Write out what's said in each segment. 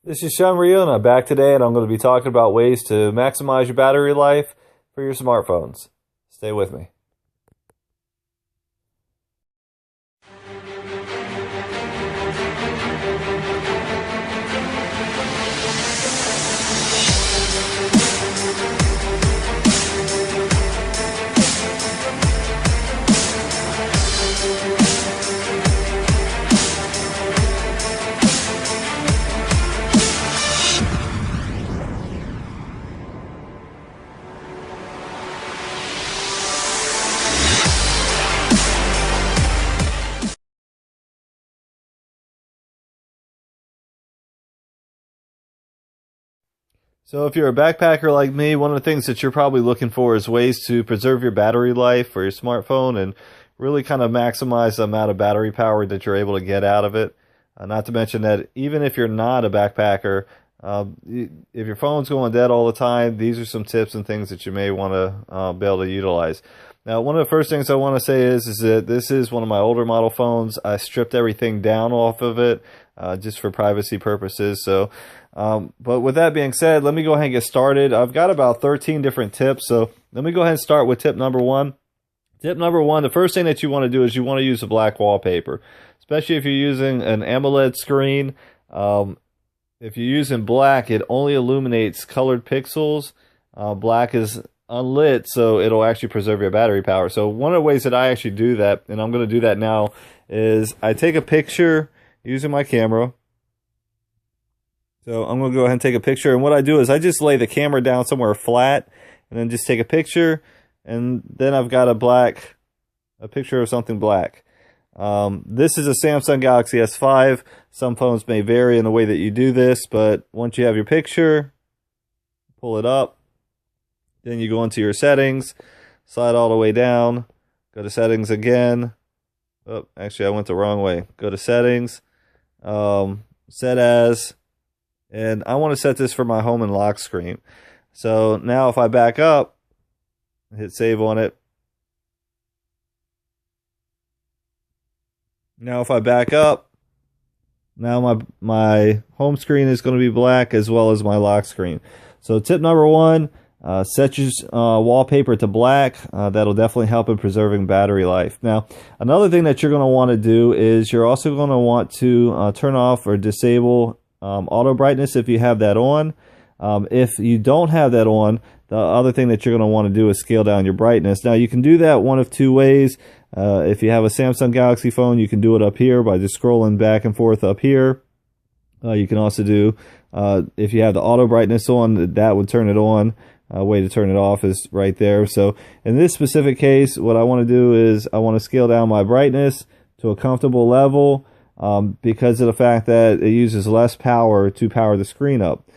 This is Sean Riona back today, and I'm going to be talking about ways to maximize your battery life for your smartphones. Stay with me. So if you're a backpacker like me, one of the things that you're probably looking for is ways to preserve your battery life for your smartphone and really kind of maximize the amount of battery power that you're able to get out of it. Not to mention that even if you're not a backpacker, if your phone's going dead all the time, these are some tips and things that you may want to be able to utilize. Now, one of the first things I want to say is that this is one of my older model phones. I stripped everything down off of it just for privacy purposes. So, but with that being said, let me go ahead and get started. I've got about 13 different tips. So let me go ahead and start with tip number one. Tip number one, the first thing that you want to do is you want to use a black wallpaper, especially if you're using an AMOLED screen. If you're using black, it only illuminates colored pixels. Black is unlit, so it'll actually preserve your battery power. So one of the ways that I actually do that, and I'm going to do that now, is I take a picture using my camera. So I'm going to go ahead and take a picture, and what I do is I just lay the camera down somewhere flat, and then just take a picture, and then I've got a picture of something black. This is a Samsung Galaxy S5. Some phones may vary in the way that you do this, but once you have your picture, pull it up, then you go into your settings, slide all the way down, go to settings again. Oh, actually I went the wrong way. Go to settings, set as, and I want to set this for my home and lock screen. So now if I back up, hit save on it. Now if I back up, now my home screen is going to be black as well as my lock screen. So tip number one, set your wallpaper to black. That'll definitely help in preserving battery life. Now, another thing that you're going to want to do is you're also going to want to turn off or disable auto brightness if you have that on. If you don't have that on, the other thing that you're going to want to do is scale down your brightness. Now, you can do that one of two ways. If you have a Samsung Galaxy phone, you can do it up here by just scrolling back and forth up here. You can also do, if you have the auto brightness on, that would turn it on. Way to turn it off is right there. So in this specific case, what I want to do is I want to scale down my brightness to a comfortable level because of the fact that it uses less power to power the screen up.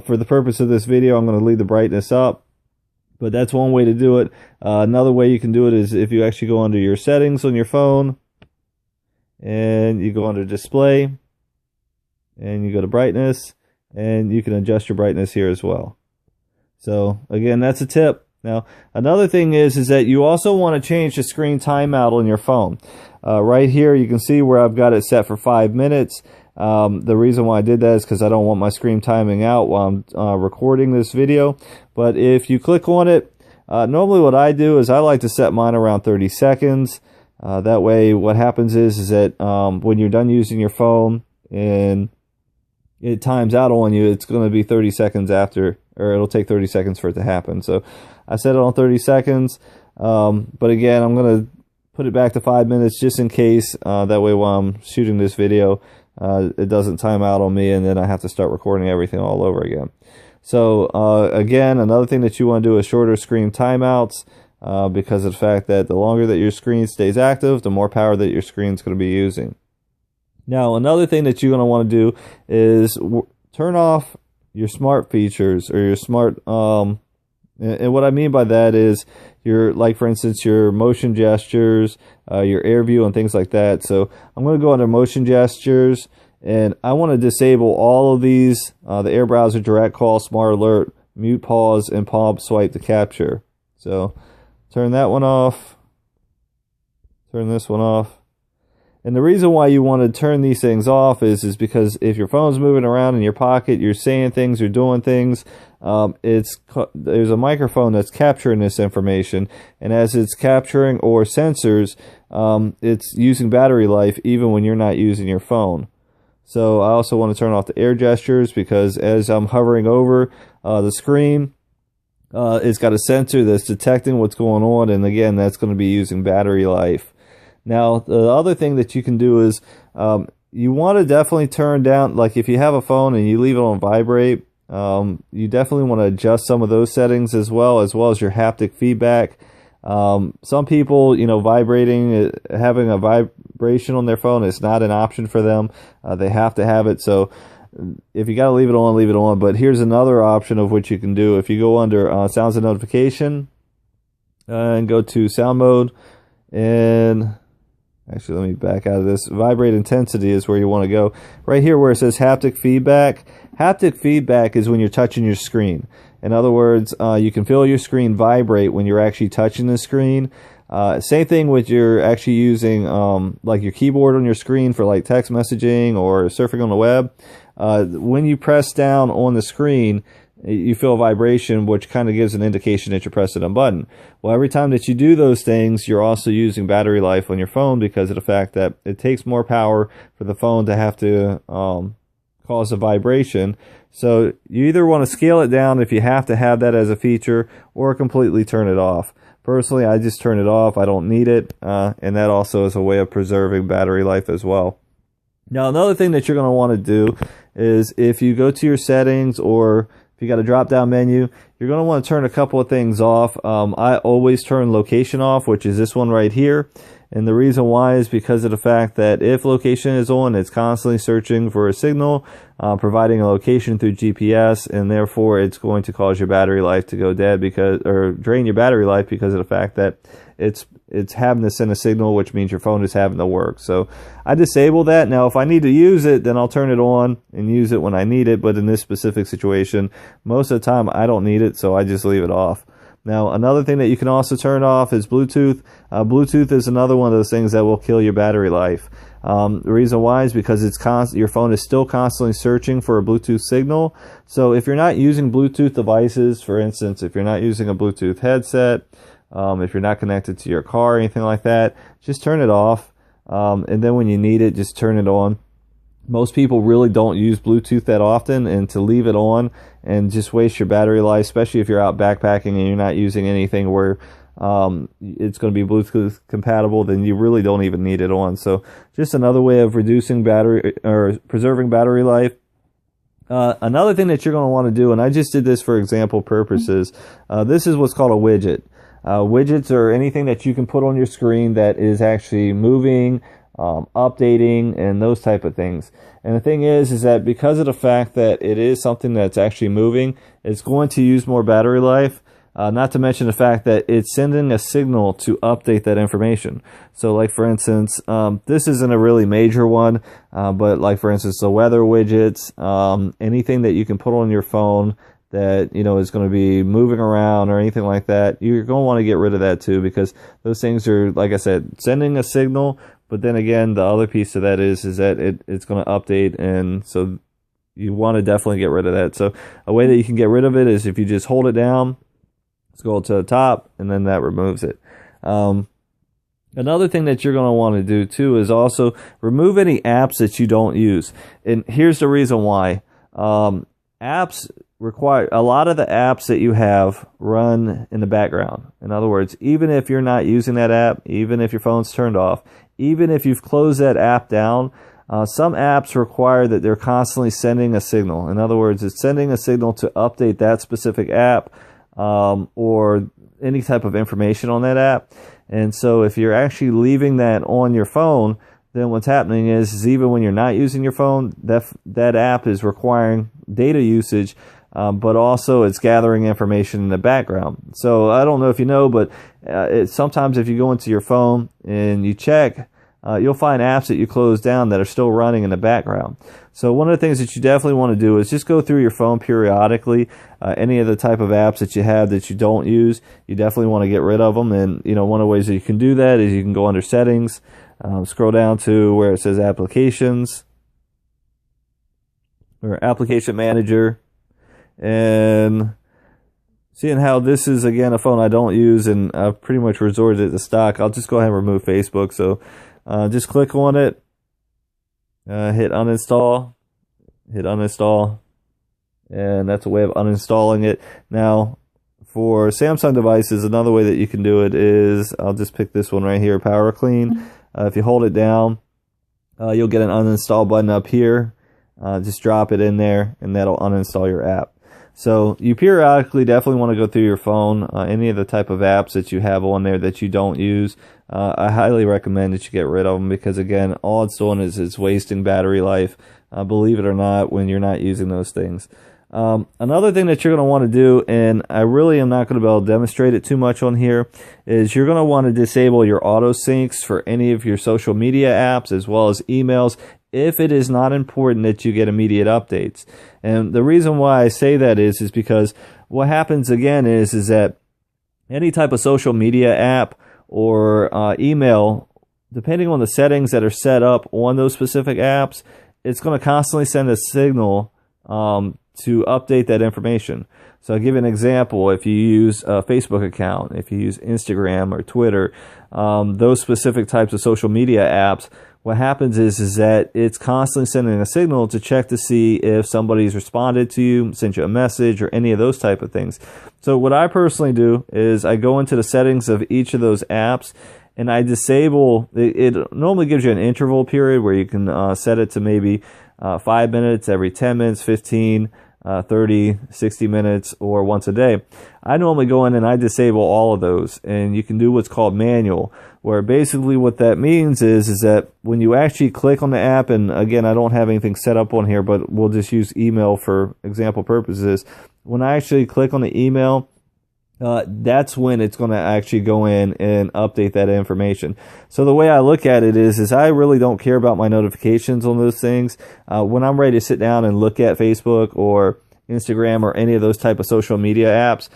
For the purpose of this video, I'm going to leave the brightness up, but that's one way to do it. Another way you can do it is if you actually go under your settings on your phone and you go under display and you go to brightness, and you can adjust your brightness here as well. So again, that's a tip. Now, another thing is that you also want to change the screen timeout on your phone. Right here, you can see where I've got it set for 5 minutes. The reason why I did that is because I don't want my screen timing out while I'm recording this video. But if you click on it, normally what I do is I like to set mine around 30 seconds. That way, what happens is that when you're done using your phone and it times out on you, it's going to be 30 seconds after, or it'll take 30 seconds for it to happen. So I set it on 30 seconds. But again, I'm going to put it back to 5 minutes just in case. That way while I'm shooting this video, it doesn't time out on me and then I have to start recording everything all over again. So again, another thing that you want to do is shorter screen timeouts because of the fact that the longer that your screen stays active, the more power that your screen is going to be using. Now, another thing that you're going to want to do is turn off your smart features or your smart, and what I mean by that is your, like for instance, your motion gestures, your air view and things like that. So I'm going to go under motion gestures and I want to disable all of these, the air browser, direct call, smart alert, mute pause, and palm swipe to capture. So turn that one off, turn this one off. And the reason why you want to turn these things off is because if your phone's moving around in your pocket, you're saying things, you're doing things, there's a microphone that's capturing this information, and as it's capturing or sensors, it's using battery life even when you're not using your phone. So I also want to turn off the air gestures, because as I'm hovering over the screen, it's got a sensor that's detecting what's going on, and again, that's going to be using battery life. Now, the other thing that you can do is you want to definitely turn down, like if you have a phone and you leave it on vibrate, you definitely want to adjust some of those settings as well as your haptic feedback. Some people, vibrating, having a vibration on their phone is not an option for them. They have to have it. So if you got to leave it on, leave it on. But here's another option of what you can do. If you go under sounds and notification and go to sound mode, and actually, let me back out of this. Vibrate intensity is where you want to go. Right here where it says haptic feedback. Haptic feedback is when you're touching your screen. In other words, you can feel your screen vibrate when you're actually touching the screen. Same thing with you're actually using like your keyboard on your screen for like text messaging or surfing on the web. When you press down on the screen, you feel a vibration, which kind of gives an indication that you're pressing a button. Well, every time that you do those things, you're also using battery life on your phone, because of the fact that it takes more power for the phone to have to cause a vibration. So you either want to scale it down if you have to have that as a feature, or completely turn it off. Personally, I just turn it off. I don't need it, and that also is a way of preserving battery life as well. Now, another thing that you're going to want to do is if you go to your settings, or if you got a drop-down menu, you're going to want to turn a couple of things off. I always turn location off, which is this one right here. And the reason why is because of the fact that if location is on, it's constantly searching for a signal, providing a location through GPS, and therefore it's going to cause your battery life to go dead, or drain your battery life, because of the fact that it's having to send a signal, which means your phone is having to work. So I disable that. Now, if I need to use it, then I'll turn it on and use it when I need it. But in this specific situation, most of the time I don't need it, so I just leave it off. Now, another thing that you can also turn off is Bluetooth. Bluetooth is another one of those things that will kill your battery life. The reason why is because your phone is still constantly searching for a Bluetooth signal. So if you're not using Bluetooth devices, for instance, if you're not using a Bluetooth headset, if you're not connected to your car or anything like that, just turn it off. And then when you need it, just turn it on. Most people really don't use Bluetooth that often, and to leave it on and just waste your battery life, especially if you're out backpacking and you're not using anything where it's going to be Bluetooth compatible, then you really don't even need it on. So just another way of reducing battery or preserving battery life. Another thing that you're going to want to do, and I just did this for example purposes, this is what's called a widget. Widgets are anything that you can put on your screen that is actually moving, updating, and those type of things. And the thing is that because of the fact that it is something that's actually moving, it's going to use more battery life. Not to mention the fact that it's sending a signal to update that information. So like for instance, this isn't a really major one, but like for instance, the weather widgets, anything that you can put on your phone that is going to be moving around or anything like that, you're going to want to get rid of that too, because those things are, like I said, sending a signal. But then again, the other piece of that is that it's going to update, and so you want to definitely get rid of that. So a way that you can get rid of it is if you just hold it down, scroll to the top, and then that removes it. Another thing that you're going to want to do too is also remove any apps that you don't use. And here's the reason why. Apps require, a lot of the apps that you have run in the background. In other words, even if you're not using that app, even if your phone's turned off, even if you've closed that app down, some apps require that they're constantly sending a signal. In other words, it's sending a signal to update that specific app, or any type of information on that app. And so if you're actually leaving that on your phone, then what's happening is even when you're not using your phone, that app is requiring data usage, but also it's gathering information in the background. So I don't know if you know, but sometimes if you go into your phone and you check, you'll find apps that you close down that are still running in the background. So one of the things that you definitely want to do is just go through your phone periodically. Any of the type of apps that you have that you don't use, you definitely want to get rid of them. And one of the ways that you can do that is you can go under settings, Scroll down to where it says applications or application manager, and seeing how this is, again, a phone I don't use and I've pretty much resorted to stock, I'll just go ahead and remove Facebook. So just click on it, hit uninstall, and that's a way of uninstalling it. Now, for Samsung devices, another way that you can do it is, I'll just pick this one right here, Power Clean. If you hold it down, you'll get an uninstall button up here. Just drop it in there, and that'll uninstall your app. So you periodically definitely want to go through your phone, any of the type of apps that you have on there that you don't use. I highly recommend that you get rid of them because, again, all it's doing is it's wasting battery life, believe it or not, when you're not using those things. Another thing that you're going to want to do, and I really am not going to be able to demonstrate it too much on here, is you're going to want to disable your auto syncs for any of your social media apps as well as emails if it is not important that you get immediate updates. And the reason why I say that is because what happens again is that any type of social media app or email, depending on the settings that are set up on those specific apps, it's going to constantly send a signal to update that information. So I'll give you an example. If you use a Facebook account, if you use Instagram or Twitter, those specific types of social media apps, what happens is that it's constantly sending a signal to check to see if somebody's responded to you, sent you a message, or any of those type of things. So what I personally do is I go into the settings of each of those apps and I disable, it normally gives you an interval period where you can set it to maybe 5 minutes, every 10 minutes, 15, 30, 60 minutes, or once a day. I normally go in and I disable all of those, and you can do what's called manual, where basically what that means is that when you actually click on the app, and again, I don't have anything set up on here, but we'll just use email for example purposes. When I actually click on the email, that's when it's going to actually go in and update that information. So the way I look at it is I really don't care about my notifications on those things. When I'm ready to sit down and look at Facebook or Instagram or any of those type of social media apps,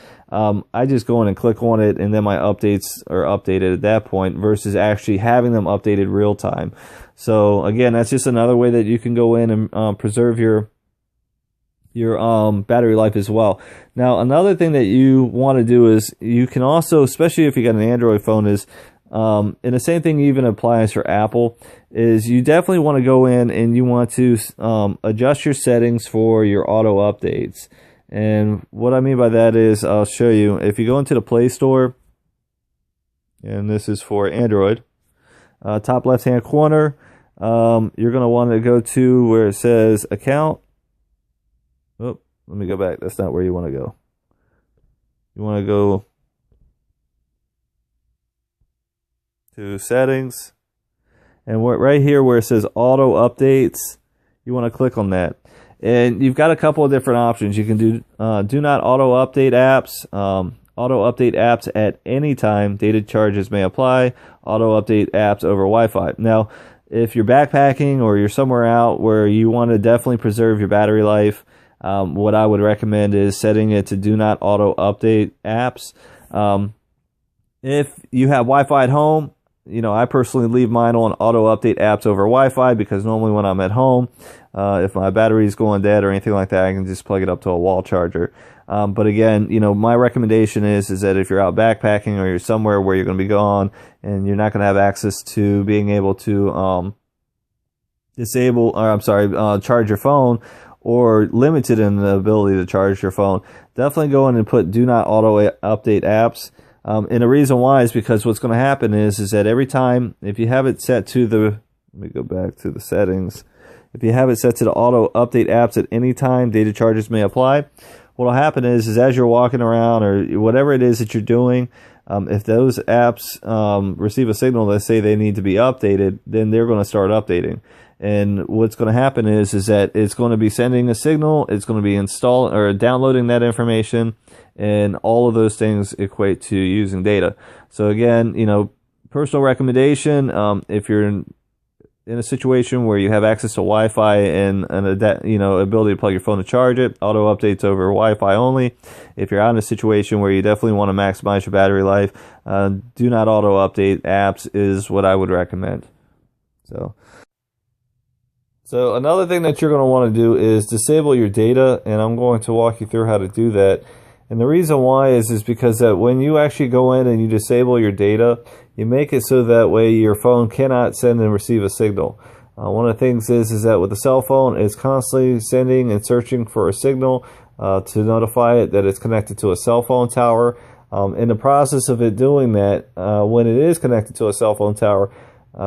I just go in and click on it, and then my updates are updated at that point versus actually having them updated real time. So again, that's just another way that you can go in and preserve your battery life as well. Now, another thing that you want to do is you can also, especially if you got an Android phone, is and the same thing even applies for Apple, is you definitely want to go in and you want to adjust your settings for your auto updates. And what I mean by that is, I'll show you. If you go into the Play Store, and this is for Android, top left hand corner, you're going to want to go to where it says account. Oh, let me go back. That's not where you want to go. You want to go to settings, and right here where it says auto updates, you want to click on that. And you've got a couple of different options. You can do not auto update apps, auto update apps at any time, data charges may apply, auto update apps over Wi-Fi. Now, if you're backpacking or you're somewhere out where you want to definitely preserve your battery life, what I would recommend is setting it to do not auto update apps. If you have Wi-Fi at home, I personally leave mine on auto update apps over Wi-Fi because normally when I'm at home, if my battery is going dead or anything like that, I can just plug it up to a wall charger. But again, my recommendation is that if you're out backpacking or you're somewhere where you're going to be gone and you're not going to have access to being able to charge your phone, or limited in the ability to charge your phone, definitely go in and put do not auto update apps. And the reason why is because what's going to happen is that every time, if you have it set to let me go back to the settings. If you have it set to the auto update apps at any time, data charges may apply. What will happen is as you're walking around or whatever it is that you're doing, if those apps receive a signal that say they need to be updated, then they're going to start updating. And what's going to happen is that it's going to be sending a signal, it's going to be installing or downloading that information, and all of those things equate to using data. So again, personal recommendation, if you're in a situation where you have access to Wi-Fi and ability to plug your phone to charge it, auto updates over Wi-Fi only. If you're out in a situation where you definitely want to maximize your battery life, do not auto update apps is what I would recommend. So another thing that you're going to want to do is disable your data, and I'm going to walk you through how to do that. And the reason why is because that when you actually go in and you disable your data, you make it so that way your phone cannot send and receive a signal. One of the things is that with the cell phone, it's constantly sending and searching for a signal to notify it that it's connected to a cell phone tower. In the process of it doing that, when it is connected to a cell phone tower,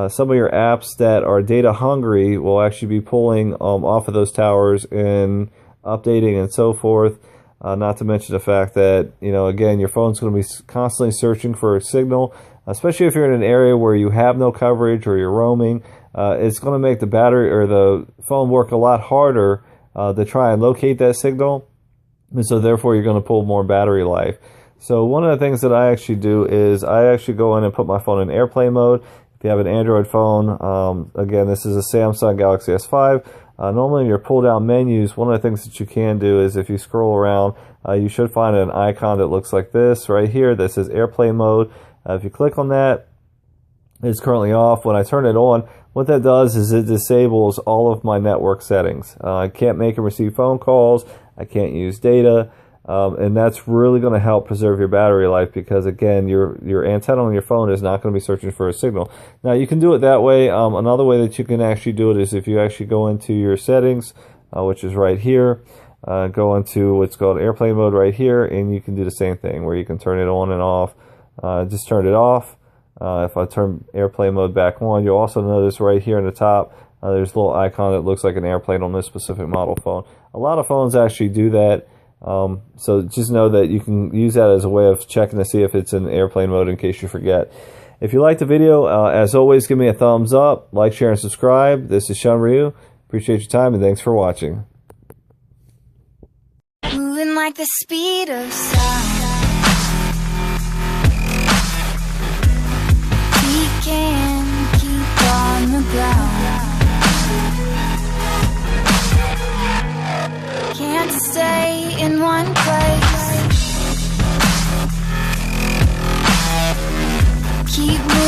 some of your apps that are data hungry will actually be pulling off of those towers and updating and so forth. Not to mention the fact that, again, your phone's going to be constantly searching for a signal, especially if you're in an area where you have no coverage or you're roaming. It's going to make the battery or the phone work a lot harder to try and locate that signal. And so therefore you're going to pull more battery life. So one of the things that I actually do is I actually go in and put my phone in airplane mode. If you have an Android phone, again, this is a Samsung Galaxy S5. Normally in your pull down menus, one of the things that you can do is if you scroll around, you should find an icon that looks like this right here that says airplane mode. If you click on that, it's currently off. When I turn it on, what that does is it disables all of my network settings. I can't make and receive phone calls. I can't use data. And that's really going to help preserve your battery life because, again, your antenna on your phone is not going to be searching for a signal. Now, you can do it that way. Another way that you can actually do it is if you actually go into your settings, which is right here, go into what's called airplane mode right here, and you can do the same thing where you can turn it on and off. Just turn it off. If I turn airplane mode back on, you'll also notice right here in the top, there's a little icon that looks like an airplane on this specific model phone. A lot of phones actually do that. So just know that you can use that as a way of checking to see if it's in airplane mode in case you forget. If you liked the video, as always, give me a thumbs up, like, share, and subscribe. This is Sean Ryu. Appreciate your time and thanks for watching. Moving like the speed of sound. We can keep on the ground. Can't stay in one place. Keep moving.